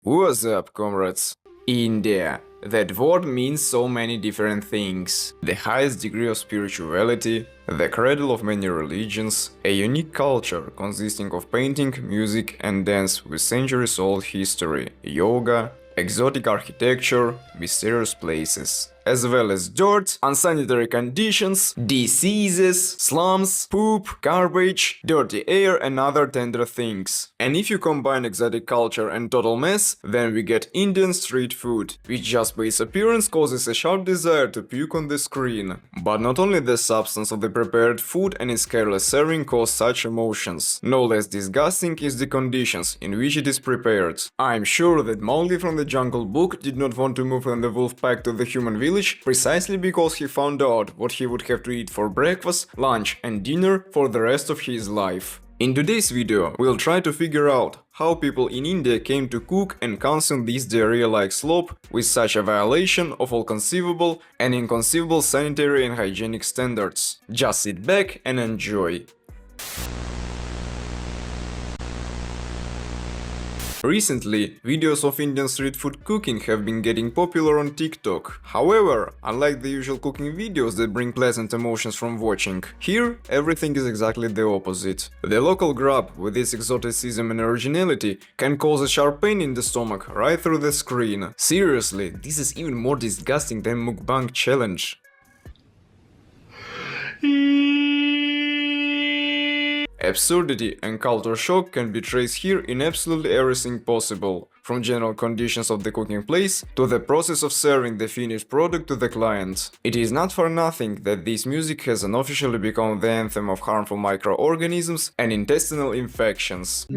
What's up, comrades? India. That word means so many different things. The highest degree of spirituality, the cradle of many religions, a unique culture consisting of painting, music and dance with centuries-old history, yoga, exotic architecture, mysterious places, as well as dirt, unsanitary conditions, diseases, slums, poop, garbage, dirty air and other tender things. And if you combine exotic culture and total mess, then we get Indian street food, which just by its appearance causes a sharp desire to puke on the screen. But not only the substance of the prepared food and its careless serving cause such emotions, no less disgusting is the conditions in which it is prepared. I'm sure that Mowgli from the Jungle Book did not want to move from the wolf pack to the human village precisely because he found out what he would have to eat for breakfast, lunch and dinner for the rest of his life. In today's video, we'll try to figure out how people in India came to cook and consume this diarrhea-like slop with such a violation of all conceivable and inconceivable sanitary and hygienic standards. Just sit back and enjoy. Recently, videos of Indian street food cooking have been getting popular on TikTok. However, unlike the usual cooking videos that bring pleasant emotions from watching, here everything is exactly the opposite. The local grub, with its exoticism and originality, can cause a sharp pain in the stomach right through the screen. Seriously, this is even more disgusting than mukbang challenge. Absurdity and culture shock can be traced here in absolutely everything possible, from general conditions of the cooking place to the process of serving the finished product to the client. It is not for nothing that this music has unofficially become the anthem of harmful microorganisms and intestinal infections.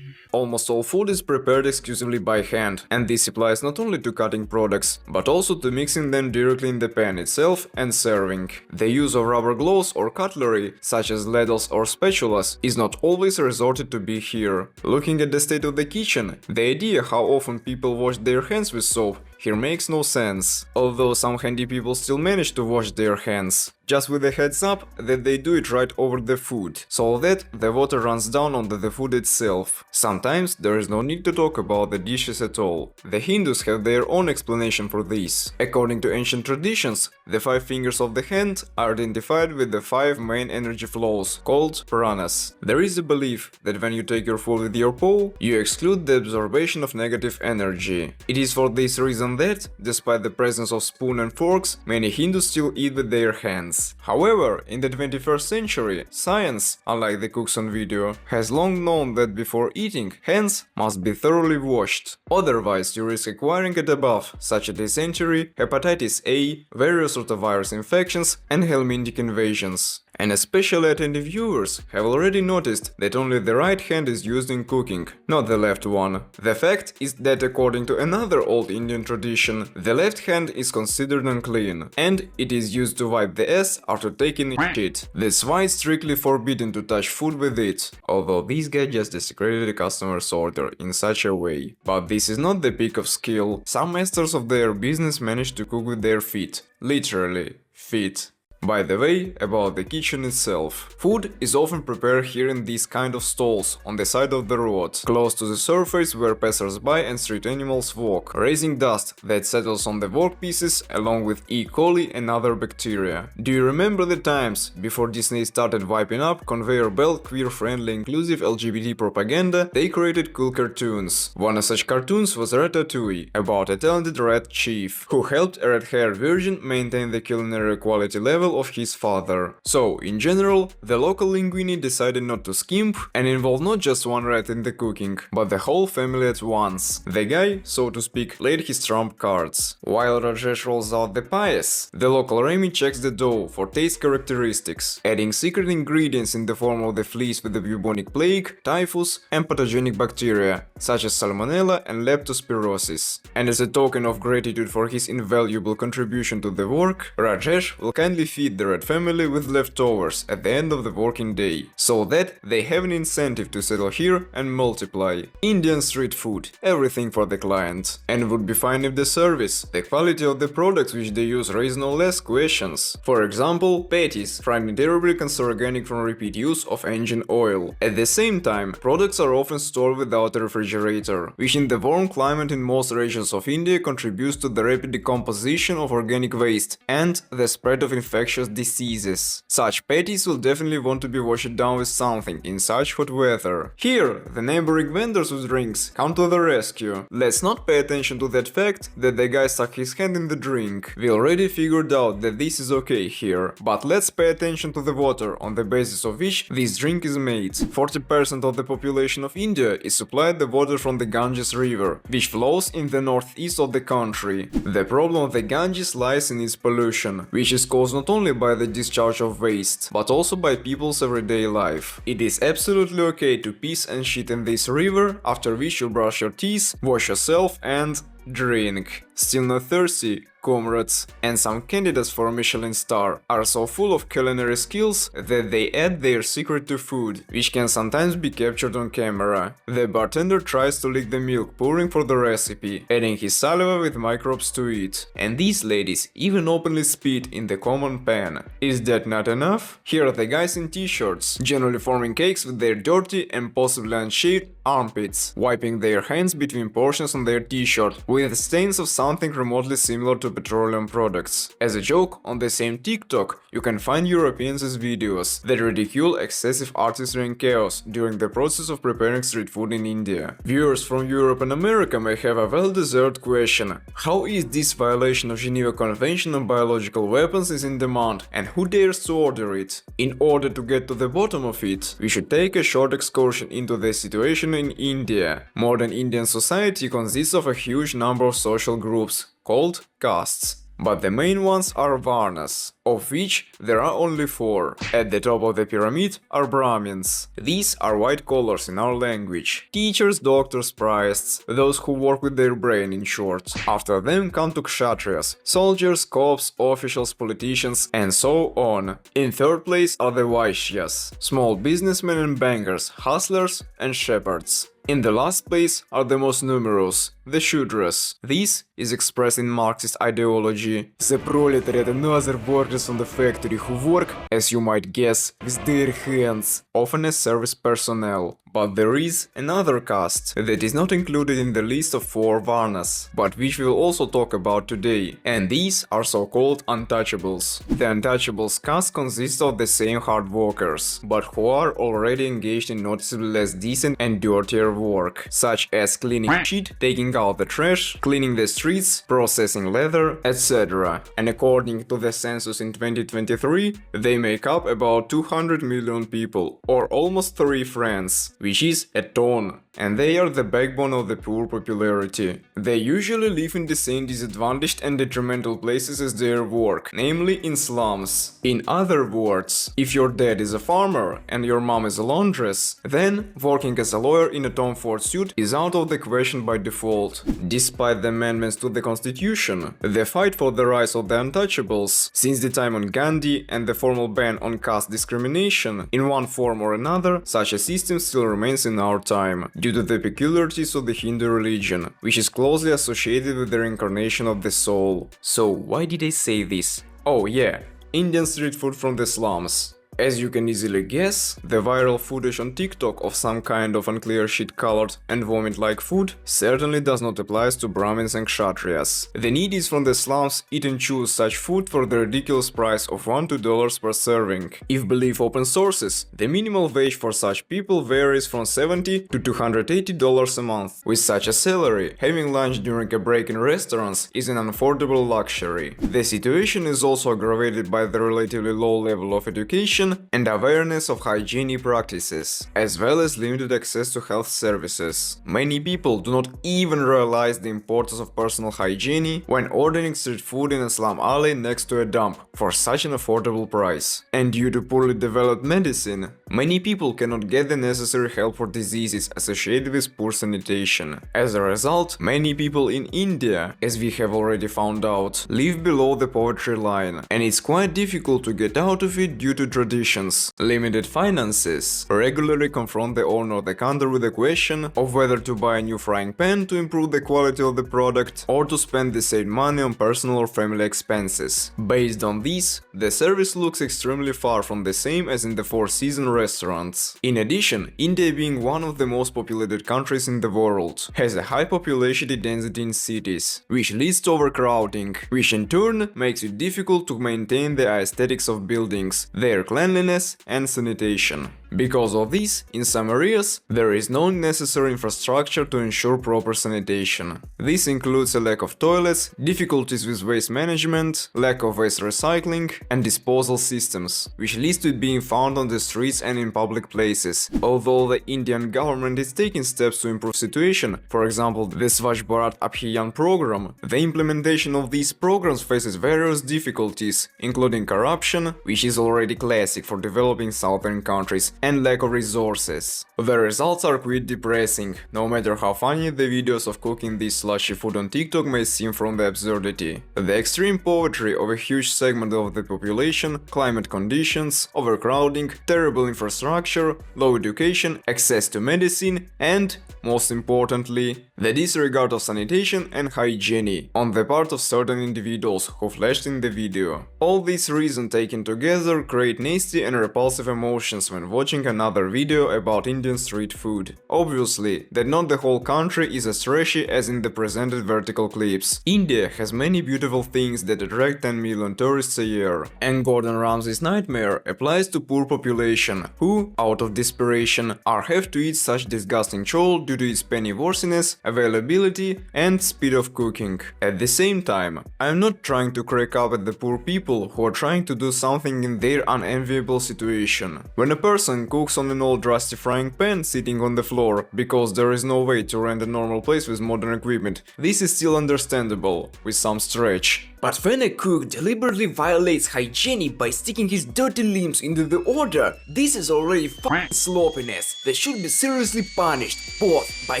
Almost all food is prepared exclusively by hand, and this applies not only to cutting products, but also to mixing them directly in the pan itself and serving. The use of rubber gloves or cutlery, such as ladles or spatulas, is not always resorted to be here. Looking at the state of the kitchen, the idea how often people wash their hands with soap here makes no sense, although some handy people still manage to wash their hands, just with a heads up that they do it right over the food, so that the water runs down onto the food itself. Sometimes there is no need to talk about the dishes at all. The Hindus have their own explanation for this. According to ancient traditions, the 5 fingers of the hand are identified with the 5 main energy flows, called pranas. There is a belief that when you take your food with your paw, you exclude the absorption of negative energy. It is for this reason that, despite the presence of spoon and forks, many Hindus still eat with their hands. However, in the 21st century, science, unlike the cooks on video, has long known that before eating, hands must be thoroughly washed. Otherwise, you risk acquiring a debuff, such as dysentery, hepatitis A, various rotavirus infections, and helminthic invasions. And especially attentive viewers have already noticed that only the right hand is used in cooking, not the left one. The fact is that according to another old Indian tradition, the left hand is considered unclean, and it is used to wipe the ass after taking a shit. That's why it's strictly forbidden to touch food with it, although this guy just desecrated a customer's order in such a way. But this is not the peak of skill. Some masters of their business manage to cook with their feet. Literally, feet. By the way, about the kitchen itself. Food is often prepared here in these kind of stalls on the side of the road, close to the surface where passers-by and street animals walk, raising dust that settles on the workpieces along with E. coli and other bacteria. Do you remember the times before Disney started wiping up conveyor belt queer-friendly inclusive LGBT propaganda? They created cool cartoons. One of such cartoons was Ratatouille, about a talented rat chief, who helped a red-haired virgin maintain the culinary quality level of his father. So, in general, the local linguini decided not to skimp and involve not just one rat in the cooking, but the whole family at once. The guy, so to speak, played his trump cards. While Rajesh rolls out the pies, the local Remy checks the dough for taste characteristics, adding secret ingredients in the form of the fleas with the bubonic plague, typhus, and pathogenic bacteria, such as salmonella and leptospirosis. And as a token of gratitude for his invaluable contribution to the work, Rajesh will kindly feed the red family with leftovers at the end of the working day, so that they have an incentive to settle here and multiply. Indian street food, everything for the client. And would be fine if the service, the quality of the products which they use raise no less questions. For example, patties, fried terribly cancerogenic from repeat use of engine oil. At the same time, products are often stored without a refrigerator, which in the warm climate in most regions of India contributes to the rapid decomposition of organic waste and the spread of infectious diseases. Such patties will definitely want to be washed down with something in such hot weather. Here, the neighboring vendors with drinks come to the rescue. Let's not pay attention to that fact that the guy stuck his hand in the drink. We already figured out that this is okay here, but let's pay attention to the water on the basis of which this drink is made. 40% of the population of India is supplied the water from the Ganges river, which flows in the northeast of the country. The problem of the Ganges lies in its pollution, which is caused not only by the discharge of waste, but also by people's everyday life. It is absolutely okay to piss and shit in this river, after which you brush your teeth, wash yourself and drink. Still not thirsty, comrades? And some candidates for a Michelin star are so full of culinary skills that they add their secret to food, which can sometimes be captured on camera. The bartender tries to lick the milk pouring for the recipe, adding his saliva with microbes to it. And these ladies even openly spit in the common pan. Is that not enough? Here are the guys in t-shirts, generally forming cakes with their dirty and possibly unshaved armpits, wiping their hands between portions on their t-shirt with stains of something remotely similar to petroleum products. As a joke, on the same TikTok, you can find Europeans' videos that ridicule excessive artistry and chaos during the process of preparing street food in India. Viewers from Europe and America may have a well-deserved question: how is this violation of Geneva Convention on Biological Weapons is in demand, and who dares to order it? In order to get to the bottom of it, we should take a short excursion into the situation in India. Modern Indian society consists of a huge number of social groups, called castes. But the main ones are Varnas, of which there are only 4. At the top of the pyramid are Brahmins. These are white collars in our language. Teachers, doctors, priests, those who work with their brain in short. After them come to Kshatriyas, soldiers, cops, officials, politicians, and so on. In third place are the Vaishyas, small businessmen and bankers, hustlers and shepherds. In the last place are the most numerous, the Shudras. This is expressed in Marxist ideology. The proletariat and other workers on the factory who work, as you might guess, with their hands, often as service personnel. But there is another caste that is not included in the list of 4 Varnas, but which we will also talk about today, and these are so-called untouchables. The untouchables caste consists of the same hard workers, but who are already engaged in noticeably less decent and dirtier work, such as cleaning shit, taking out the trash, cleaning the streets, processing leather, etc. And according to the census in 2023, they make up about 200 million people, or almost 3 France, which is a ton, and they are the backbone of the poor popularity. They usually live in the same disadvantaged and detrimental places as their work, namely in slums. In other words, if your dad is a farmer and your mom is a laundress, then working as a lawyer in a Tom Ford suit is out of the question by default. Despite the amendments to the constitution, the fight for the rights of the untouchables, since the time on Gandhi and the formal ban on caste discrimination, in one form or another, such a system still remains in our time, due to the peculiarities of the Hindu religion, which is closely associated with the reincarnation of the soul. So why did I say this? Oh yeah, Indian street food from the slums. As you can easily guess, the viral footage on TikTok of some kind of unclear shit-colored and vomit-like food certainly does not apply to Brahmins and Kshatriyas. The needies from the slums eat and choose such food for the ridiculous price of $1–2 per serving. If believe open sources, the minimal wage for such people varies from $70 to $280 a month. With such a salary, having lunch during a break in restaurants is an unaffordable luxury. The situation is also aggravated by the relatively low level of education education and awareness of hygiene practices, as well as limited access to health services. Many people do not even realize the importance of personal hygiene when ordering street food in a slum alley next to a dump for such an affordable price. And due to poorly developed medicine, many people cannot get the necessary help for diseases associated with poor sanitation. As a result, many people in India, as we have already found out, live below the poverty line, and it's quite difficult to get out of it due to traditions. Limited finances regularly confront the owner of the country with the question of whether to buy a new frying pan to improve the quality of the product or to spend the same money on personal or family expenses. Based on this, the service looks extremely far from the same as in the Four Seasons restaurants. In addition, India, being one of the most populated countries in the world, has a high population density in cities, which leads to overcrowding, which in turn makes it difficult to maintain the aesthetics of buildings, their cleanliness and sanitation. Because of this, in some areas, there is no necessary infrastructure to ensure proper sanitation. This includes a lack of toilets, difficulties with waste management, lack of waste recycling and disposal systems, which leads to it being found on the streets and in public places. Although the Indian government is taking steps to improve situation, for example the Swachh Bharat Abhiyan program, the implementation of these programs faces various difficulties, including corruption, which is already classic for developing southern countries, and lack of resources. The results are quite depressing, no matter how funny the videos of cooking this slushy food on TikTok may seem from the absurdity. The extreme poverty of a huge segment of the population, climate conditions, overcrowding, terrible infrastructure, low education, access to medicine, and, most importantly, the disregard of sanitation and hygiene on the part of certain individuals who flashed in the video. All these reasons taken together create nasty and repulsive emotions when watching another video about Indian street food. Obviously, that not the whole country is as trashy as in the presented vertical clips. India has many beautiful things that attract 10 million tourists a year, and Gordon Ramsay's nightmare applies to poor population who, out of desperation, have to eat such disgusting chole due to its penny worthiness, availability and speed of cooking. At the same time, I am not trying to crack up at the poor people who are trying to do something in their unenviable situation. When a person cooks on an old rusty frying pan sitting on the floor because there is no way to rent a normal place with modern equipment, this is still understandable, with some stretch. But when a cook deliberately violates hygiene by sticking his dirty limbs into the order, this is already f***ing sloppiness that should be seriously punished, both by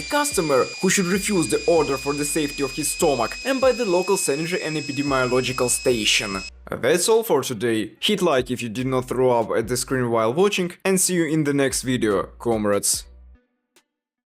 customer who should refuse the order for the safety of his stomach and by the local sanitary and epidemiological station. That's all for today. Hit like if you did not throw up at the screen while watching, and see you in the next video, comrades.